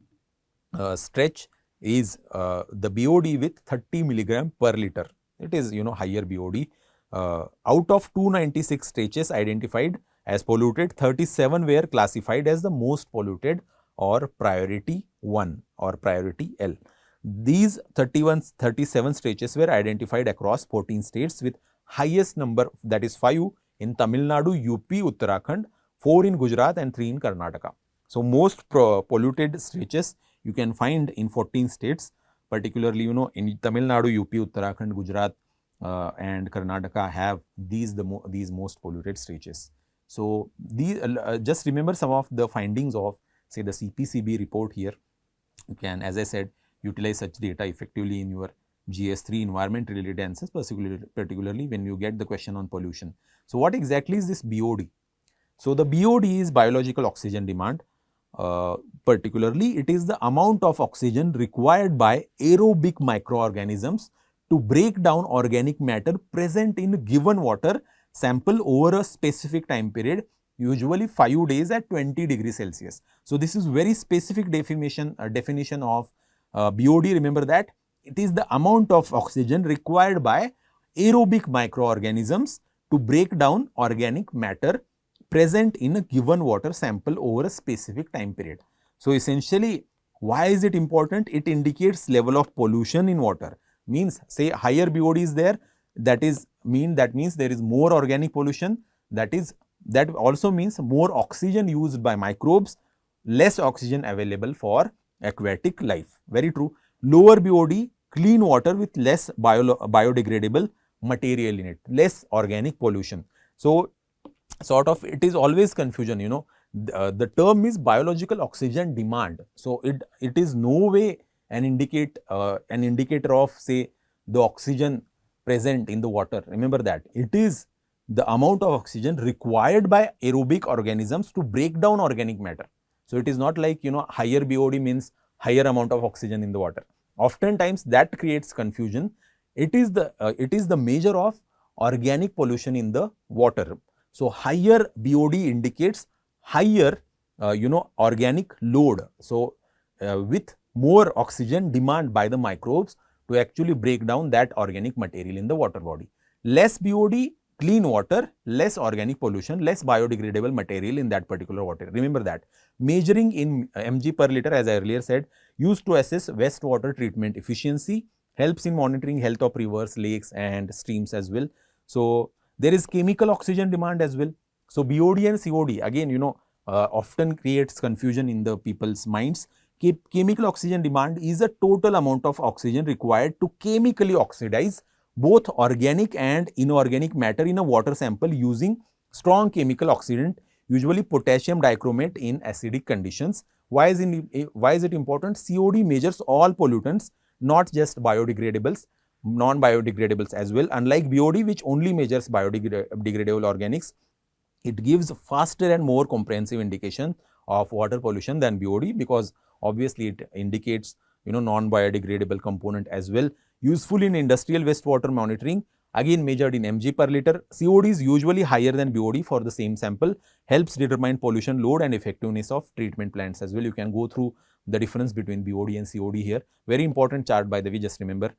stretch is the BOD with 30 milligram per liter. It is higher BOD. Out of 296 stretches identified as polluted, 37 were classified as the most polluted or priority 1 or priority L. These 37 stretches were identified across 14 states with highest number, that is 5 in Tamil Nadu, UP, Uttarakhand, 4 in Gujarat and 3 in Karnataka. So most polluted stretches you can find in 14 states. particularly, in Tamil Nadu, UP, Uttarakhand, Gujarat, and Karnataka have these most polluted stretches. So just remember some of the findings of, say, the CPCB report here. You can, as I said, utilize such data effectively in your GS3 environment related answers, particularly when you get the question on pollution. So what exactly is this BOD? So the BOD is biological oxygen demand. Particularly, it is the amount of oxygen required by aerobic microorganisms to break down organic matter present in given water sample over a specific time period, usually 5 days at 20 degrees Celsius. So this is very specific definition of BOD. Remember that it is the amount of oxygen required by aerobic microorganisms to break down organic matter present in a given water sample over a specific time period. So essentially, why is it important? It indicates level of pollution in water. Means, say, higher BOD is there, that means there is more organic pollution. That also means more oxygen used by microbes, less oxygen available for aquatic life. Very true. Lower BOD, clean water with less biodegradable material in it, less organic pollution. So sort of it is always confusion, the term is biological oxygen demand. So it is no way an indicator of, say, the oxygen present in the water. Remember that it is the amount of oxygen required by aerobic organisms to break down organic matter. So it is not like, higher BOD means higher amount of oxygen in the water. Oftentimes that creates confusion. It is the measure of organic pollution in the water. So higher BOD indicates higher, organic load. So with more oxygen demand by the microbes to actually break down that organic material in the water body. Less BOD, clean water, less organic pollution, less biodegradable material in that particular water. Remember that. Measuring in mg per liter, as I earlier said, used to assess wastewater treatment efficiency, helps in monitoring health of rivers, lakes and streams as well. So there is chemical oxygen demand as well. So BOD and COD again, often creates confusion in the people's minds. Chemical oxygen demand is a total amount of oxygen required to chemically oxidize both organic and inorganic matter in a water sample using strong chemical oxidant, usually potassium dichromate in acidic conditions. Why is it important? COD measures all pollutants, not just biodegradables, non-biodegradables as well. Unlike BOD, which only measures biodegradable organics, it gives faster and more comprehensive indication of water pollution than BOD, because obviously it indicates, non-biodegradable component as well. Useful in industrial wastewater monitoring, again measured in mg per liter. COD is usually higher than BOD for the same sample, helps determine pollution load and effectiveness of treatment plants as well. You can go through the difference between BOD and COD here. Very important chart, by the way, just remember.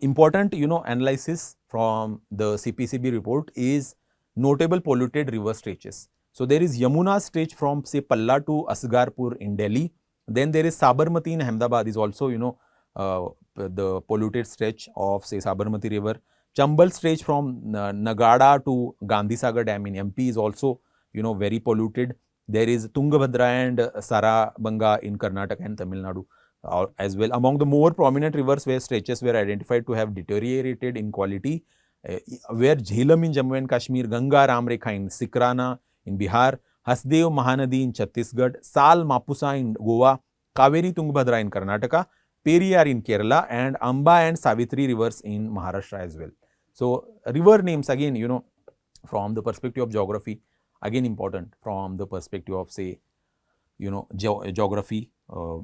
Important, analysis from the CPCB report is notable polluted river stretches. So there is Yamuna stretch from, say, Palla to Asgarpur in Delhi. Then there is Sabarmati in Ahmedabad is also, the polluted stretch of, say, Sabarmati river. Chambal stretch from Nagada to Gandhisagar Dam in MP is also, very polluted. There is Tungabhadra and Sarabanga in Karnataka and Tamil Nadu as well. Among the more prominent rivers where stretches were identified to have deteriorated in quality, where Jhelum in Jammu and Kashmir, Ganga Ramrekha in Sikrana in Bihar, Hasdev Mahanadi in Chhattisgarh, Sal Mapusa in Goa, Kaveri Tungabhadra in Karnataka, Periyar in Kerala, and Amba and Savitri rivers in Maharashtra as well. So river names again, from the perspective of geography, again important from the perspective of, say, geography,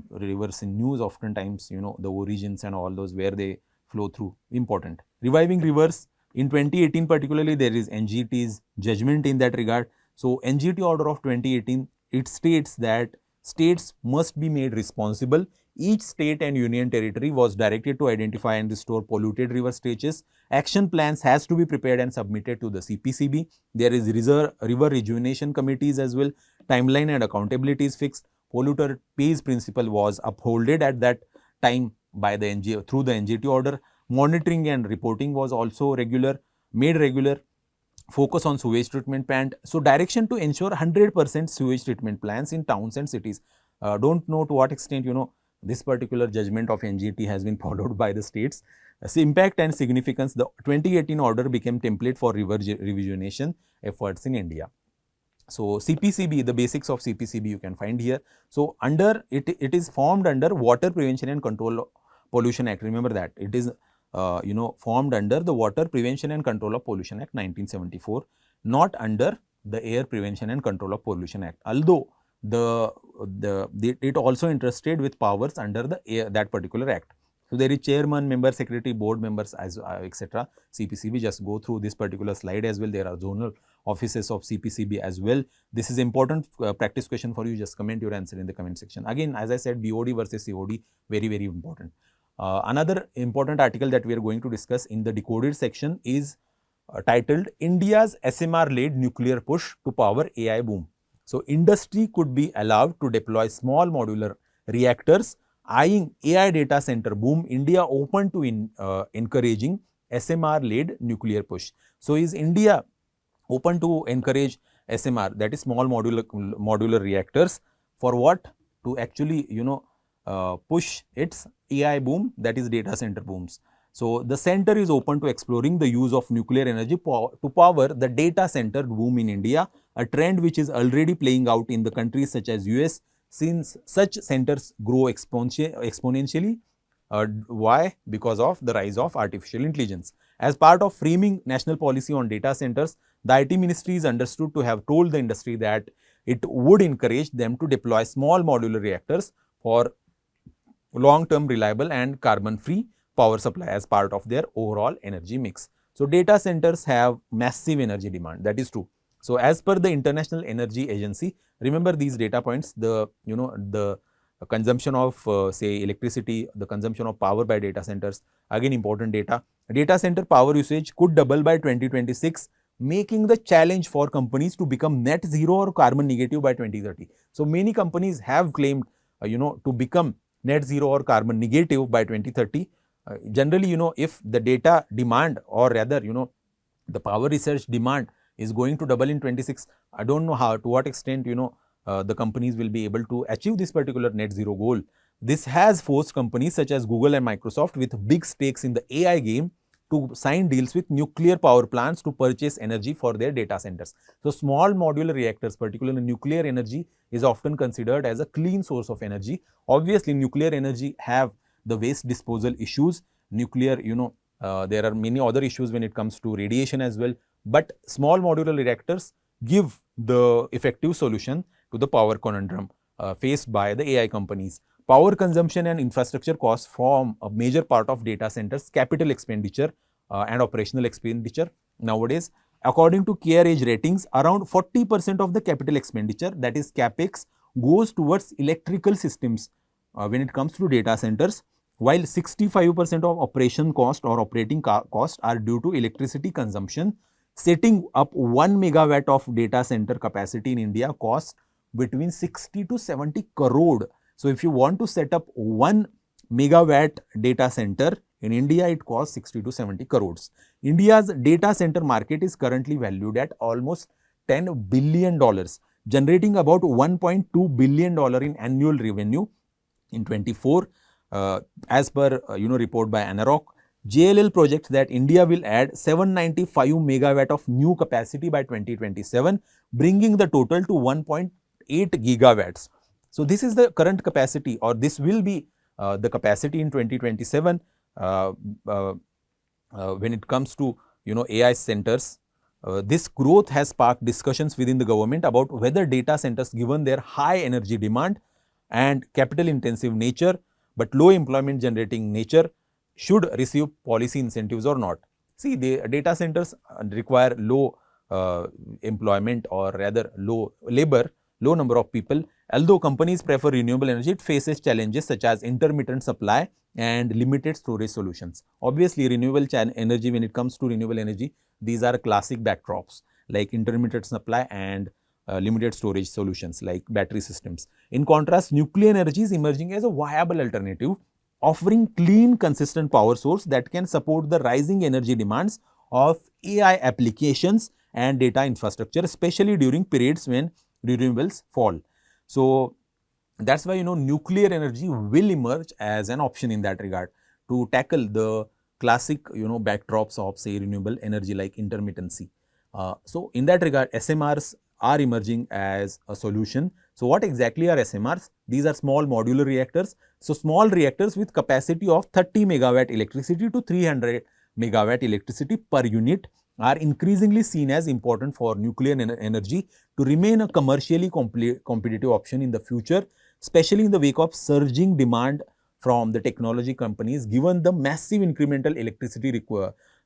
rivers in news oftentimes, the origins and all those where they flow through, important. Reviving rivers, in 2018 particularly, there is NGT's judgment in that regard. So NGT order of 2018, it states that states must be made responsible. Each state and union territory was directed to identify and restore polluted river stretches. Action plans has to be prepared and submitted to the CPCB. There is river rejuvenation committees as well. Timeline and accountability is fixed. Polluter pays principle was upholded at that time by the through the NGT order. Monitoring and reporting was also made regular. Focus on sewage treatment plant. So direction to ensure 100% sewage treatment plants in towns and cities. Don't know to what extent, this particular judgment of NGT has been followed by the states. Impact and significance, the 2018 order became template for revisionation efforts in India. So CPCB, the basics of CPCB you can find here. So under it is formed under Water Prevention and Control Pollution Act. Remember that it is formed under the Water Prevention and Control of Pollution Act 1974, not under the Air Prevention and Control of Pollution Act. Although it also interested with powers under that particular act. So there is chairman, member, secretary, board members, as etc. CPCB. Just go through this particular slide as well. There are zonal offices of CPCB as well. This is important practice question for you. Just comment your answer in the comment section. Again, as I said, BOD versus COD, very, very important. Another important article that we are going to discuss in the decoded section is titled India's SMR-led nuclear push to power AI boom. So industry could be allowed to deploy small modular reactors, eyeing AI data center boom. India open to encouraging SMR-led nuclear push. So is India open to encourage SMR, that is small modular reactors, for what? To actually push its AI boom, that is data center booms. So the center is open to exploring the use of nuclear energy to power the data center boom in India, a trend which is already playing out in the countries such as US, since such centers grow exponentially. Why? Because of the rise of artificial intelligence. As part of framing national policy on data centers, the IT ministry is understood to have told the industry that it would encourage them to deploy small modular reactors for long-term reliable and carbon-free power supply as part of their overall energy mix. So data centers have massive energy demand, that is true. So as per the International Energy Agency, remember these data points, the consumption of say electricity, the consumption of power by data centers, again important data. Data center power usage could double by 2026, making the challenge for companies to become net zero or carbon negative by 2030. So many companies have claimed to become net zero or carbon negative by 2030. Generally, if the data demand, or rather, the power research demand is going to double in 26, I don't know how, to what extent, the companies will be able to achieve this particular net zero goal. This has forced companies such as Google and Microsoft with big stakes in the AI game to sign deals with nuclear power plants to purchase energy for their data centers. So small modular reactors, particularly nuclear energy, is often considered as a clean source of energy. Obviously, nuclear energy have the waste disposal issues. Nuclear, there are many other issues when it comes to radiation as well. But small modular reactors give the effective solution to the power conundrum faced by the AI companies. Power consumption and infrastructure costs form a major part of data centers' capital expenditure and operational expenditure nowadays. According to CareEdge ratings, around 40% of the capital expenditure, that is CapEx, goes towards electrical systems when it comes to data centers, while 65% of operation cost or operating cost are due to electricity consumption. Setting up 1 megawatt of data center capacity in India costs between 60 to 70 crore. So if you want to set up 1 megawatt data center in India, it costs 60 to 70 crores. India's data center market is currently valued at almost $10 billion, generating about $1.2 billion in annual revenue in 24. As per report by ANAROC, JLL projects that India will add 795 megawatt of new capacity by 2027, bringing the total to 1.8 gigawatts. So this is the current capacity, or this will be the capacity in 2027 when it comes to AI centers. This growth has sparked discussions within the government about whether data centers, given their high energy demand and capital intensive nature but low employment generating nature, should receive policy incentives or not. See, the data centers require low employment, or rather low labor, low number of people. Although companies prefer renewable energy, it faces challenges such as intermittent supply and limited storage solutions. Obviously, renewable energy, when it comes to renewable energy, these are classic backdrops like intermittent supply and limited storage solutions like battery systems. In contrast, nuclear energy is emerging as a viable alternative, offering clean, consistent power source that can support the rising energy demands of AI applications and data infrastructure, especially during periods when renewables fall. So That's why, nuclear energy will emerge as an option in that regard to tackle the classic, backdrops of, say, renewable energy like intermittency. So in that regard, SMRs are emerging as a solution. So what exactly are SMRs? These are small modular reactors. So small reactors with capacity of 30 megawatt electricity to 300 megawatt electricity per unit are increasingly seen as important for nuclear energy to remain a commercially competitive option in the future, especially in the wake of surging demand from the technology companies, given the massive incremental electricity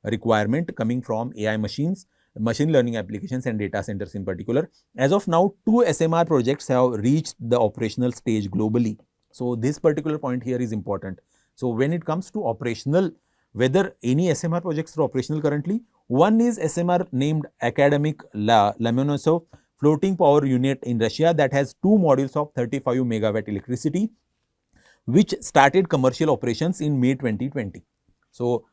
requirement coming from AI machines, machine learning applications and data centers in particular. As of now, 2 SMR projects have reached the operational stage globally. So this particular point here is important. So when it comes to operational, whether any SMR projects are operational currently, one is SMR named Academic Lomonosov floating power unit in Russia that has 2 modules of 35 megawatt electricity, which started commercial operations in May 2020. So,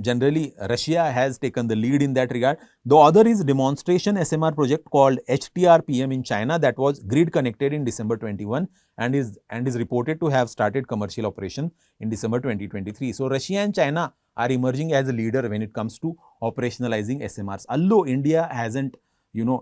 generally Russia has taken the lead in that regard. The other is demonstration SMR project called HTRPM in China that was grid connected in December 21 and is reported to have started commercial operation in December 2023. So, Russia and China are emerging as a leader when it comes to operationalizing SMRs. Although India hasn't, means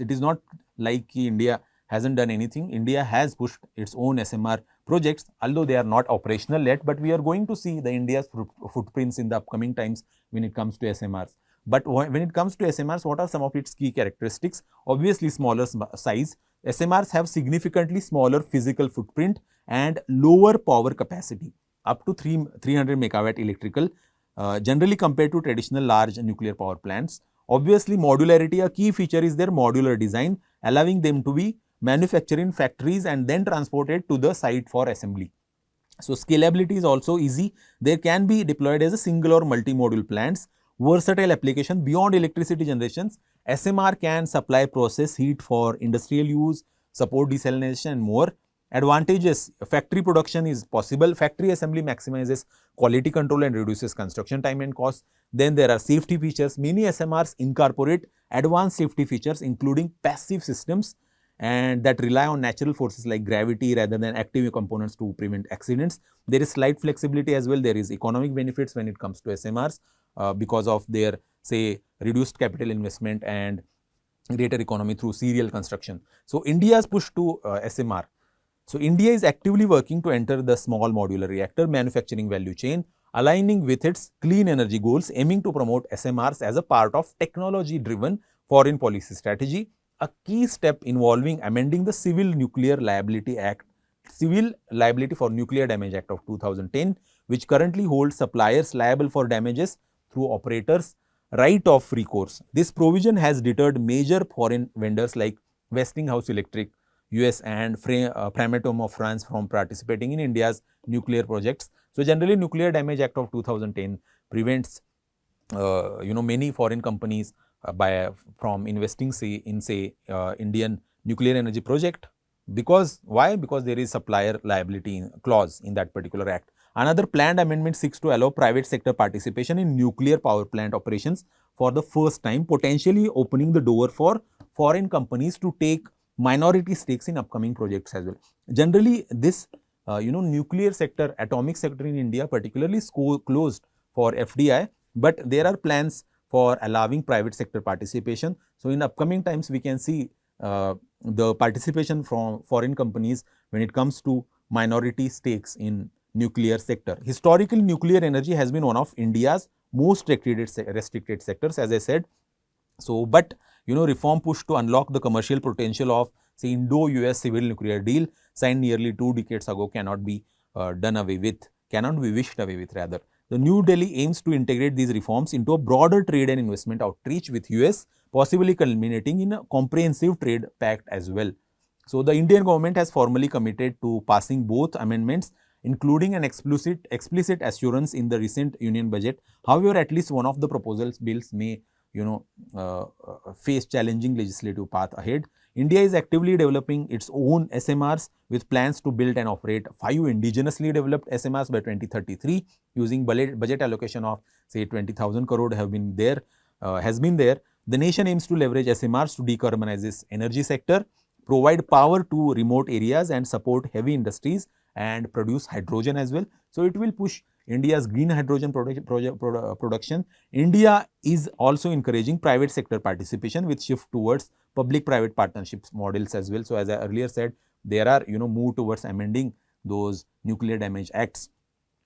it is not like India hasn't done anything. India has pushed its own SMR projects, although they are not operational yet, but we are going to see the India's footprints in the upcoming times when it comes to SMRs. But when it comes to SMRs, what are some of its key characteristics? Obviously, smaller size. SMRs have significantly smaller physical footprint and lower power capacity, up to 300 megawatt electrical, generally compared to traditional large nuclear power plants. Obviously, modularity, a key feature is their modular design, allowing them to be manufactured in factories and then transported to the site for assembly. So, scalability is also easy. They can be deployed as a single or multi-module plants. Versatile application beyond electricity generations. SMR can supply process heat for industrial use, support desalination and more. Advantages: factory production is possible. Factory assembly maximizes quality control and reduces construction time and cost. Then there are safety features. Many SMRs incorporate advanced safety features including passive systems and that rely on natural forces like gravity rather than active components to prevent accidents. There is slight flexibility as well. There is economic benefits when it comes to SMRs because of their, say, reduced capital investment and greater economy through serial construction. So, India's push to SMR. So, India is actively working to enter the small modular reactor manufacturing value chain, aligning with its clean energy goals, aiming to promote SMRs as a part of technology-driven foreign policy strategy. A key step involving amending the Civil Nuclear Liability Act, Civil Liability for Nuclear Damage Act of 2010, which currently holds suppliers liable for damages through operators' right of recourse. This provision has deterred major foreign vendors like Westinghouse Electric, US and Framatome of France from participating in India's nuclear projects. So, generally Nuclear Damage Act of 2010 prevents many foreign companies from investing in Indian nuclear energy project. Because why? Because there is supplier liability clause in that particular act. Another planned amendment seeks to allow private sector participation in nuclear power plant operations for the first time, potentially opening the door for foreign companies to take minority stakes in upcoming projects as well. Generally, this nuclear sector, atomic sector in India particularly is closed for FDI, but there are plans for allowing private sector participation. So, in upcoming times we can see the participation from foreign companies when it comes to minority stakes in nuclear sector. Historically, nuclear energy has been one of India's most restricted sectors, as I said. So, but reform push to unlock the commercial potential of, say, Indo-US civil nuclear deal signed nearly 2 decades ago cannot be wished away with rather. The New Delhi aims to integrate these reforms into a broader trade and investment outreach with US, possibly culminating in a comprehensive trade pact as well. So, the Indian government has formally committed to passing both amendments, including an explicit assurance in the recent union budget. However, at least one of the bills may face challenging legislative path ahead. India is actively developing its own SMRs with plans to build and operate 5 indigenously developed SMRs by 2033 using budget allocation of, say, 20,000 crore has been there. The nation aims to leverage SMRs to decarbonize this energy sector, provide power to remote areas and support heavy industries and produce hydrogen as well. So, it will push India's green hydrogen production. India is also encouraging private sector participation with shift towards public-private partnerships models as well. So, as I earlier said, there are move towards amending those nuclear damage acts.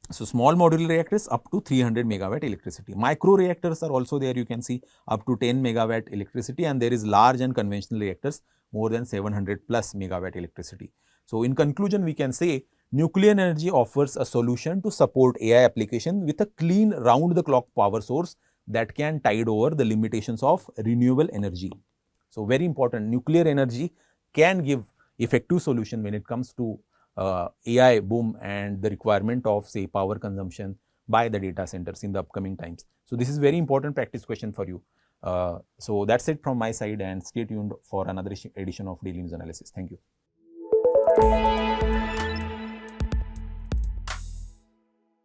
So, small modular reactors up to 300 megawatt electricity. Micro reactors are also there, you can see up to 10 megawatt electricity, and there is large and conventional reactors more than 700 plus megawatt electricity. So, in conclusion, we can say nuclear energy offers a solution to support AI application with a clean round the clock power source that can tide over the limitations of renewable energy. So, very important, nuclear energy can give effective solution when it comes to AI boom and the requirement of say power consumption by the data centers in the upcoming times. So, this is very important practice question for you. So, that is it from my side, and stay tuned for another edition of Daily News Analysis. Thank you.